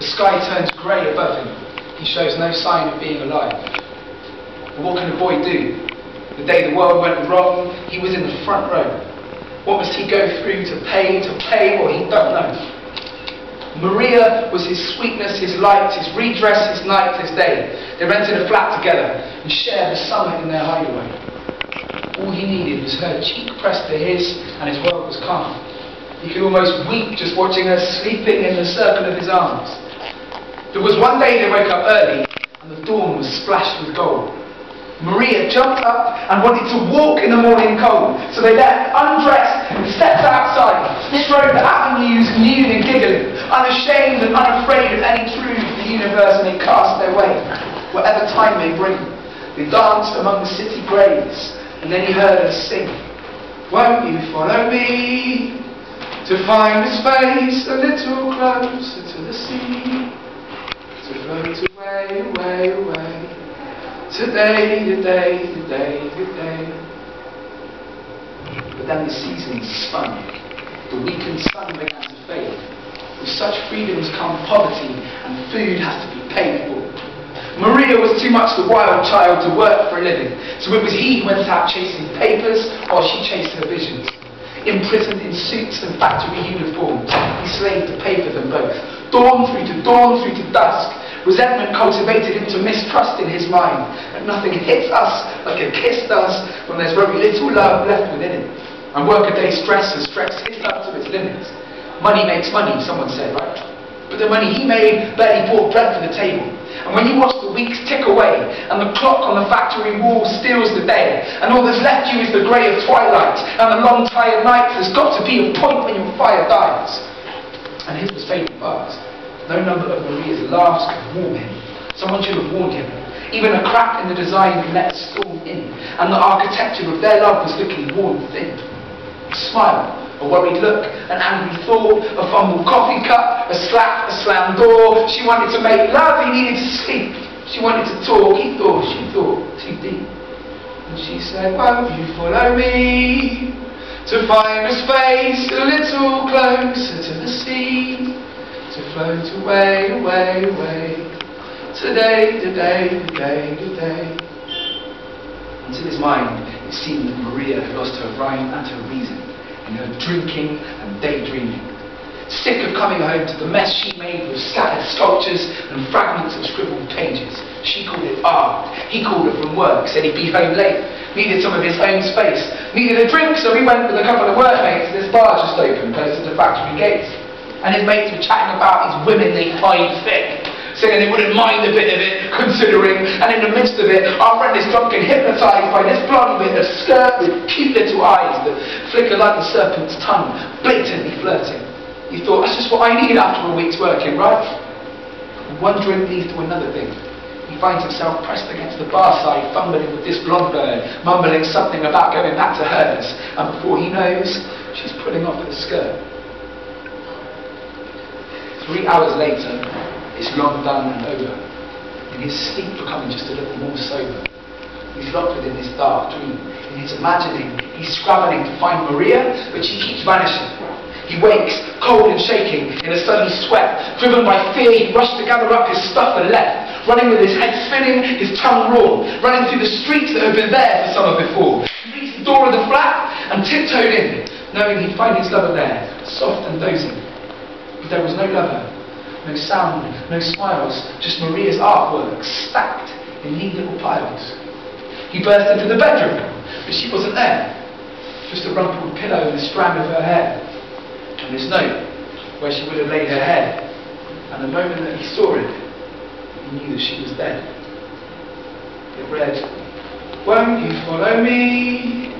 The sky turns grey above him. He shows no sign of being alive. But what can a boy do? The day the world went wrong, he was in the front row. What must he go through to pay? Well, he don't know. Maria was his sweetness, his light, his redress, his night, his day. They rented a flat together and shared the summer in their hideaway. All he needed was her cheek pressed to his, and his world was calm. He could almost weep just watching her sleeping in the circle of his arms. There was one day they woke up early, and the dawn was splashed with gold. Maria jumped up and wanted to walk in the morning cold, so they left undressed and stepped outside, strode the avenues, nude and giggling, unashamed and unafraid of any truths the universe may cast their way, whatever time may bring. They danced among the city graves, and then he heard her sing, "Won't you follow me to find a space a little closer to the sea, to float away, away, away. Today, today, today, today." But then the seasons spun. The weakened sun began to fade. With such freedoms come poverty, and food has to be paid for. Maria was too much the wild child to work for a living, so it was he who went out chasing papers while she chased her visions. Imprisoned in suits and factory uniforms, he slaved to pay for them both. Dawn through to dusk, resentment cultivated into mistrust in his mind, and nothing hits us like a kiss does when there's very little love left within it. And workaday stress has stretched his love to its limits. Money makes money, someone said, right? But the money he made barely bought bread for the table. And when you watch the weeks tick away, and the clock on the factory wall steals the day, and all that's left you is the grey of twilight, and the long tired nights, there's got to be a point when your fire dies. And his was fading fast. No number of Maria's laughs could warm him. Someone should have warned him. Even a crack in the design let a storm in, and the architecture of their love was looking worn thin. A smile, a worried look, an angry thought, a fumbled coffee cup, a slap, a slammed door. She wanted to make love, he needed to sleep. She wanted to talk, she thought, too deep. And she said, "Won't you follow me to find a space a little closer to the sea, to float away, away, away, today, today, today, today." And to his mind, it seemed that Maria had lost her rhyme and her reason in her drinking and daydreaming. Sick of coming home to the mess she made with scattered sculptures and fragments of scribbled pages. She called it art. He called her from work, said he'd be home late, needed some of his own space, needed a drink, so he went with a couple of workmates to this bar just opened close to the factory gates. And his mates were chatting about his women they find thick, saying they wouldn't mind a bit of it, considering, and in the midst of it, our friend is drunk and hypnotised by this blonde with a skirt with cute little eyes that flicker like the serpent's tongue, blatantly flirting. You thought, that's just what I need after a week's working, right? And one drink leads to another thing. He finds himself pressed against the bar side, fumbling with this blonde bird, mumbling something about going back to hers, and before he knows, she's pulling off her skirt. 3 hours later, it's long done and over, and his sleep becoming just a little more sober. He's locked within this dark dream. In his imagining, he's scrabbling to find Maria, but she keeps vanishing. He wakes, cold and shaking, in a sudden sweat. Driven by fear, he rushed to gather up his stuff and left, running with his head spinning, his tongue raw, running through the streets that had been there for summer before. He reached the door of the flat and tiptoed in, knowing he'd find his lover there, soft and dozing. But there was no lover, no sound, no smiles, just Maria's artwork stacked in neat little piles. He burst into the bedroom, but she wasn't there. Just a rumpled pillow and a strand of her hair. And this note, where she would have laid her head. And the moment that he saw it, he knew that she was dead. It read, "Won't you follow me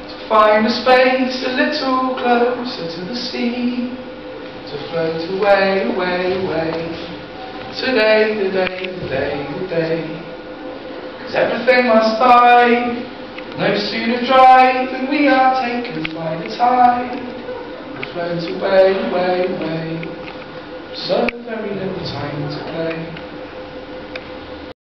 to find a space a little closer to the sea, to float away, away, away, today, today, today, today. 'Cause everything must die, no sooner dry than we are taken by the tide, and float away, away, away, so very little time to play."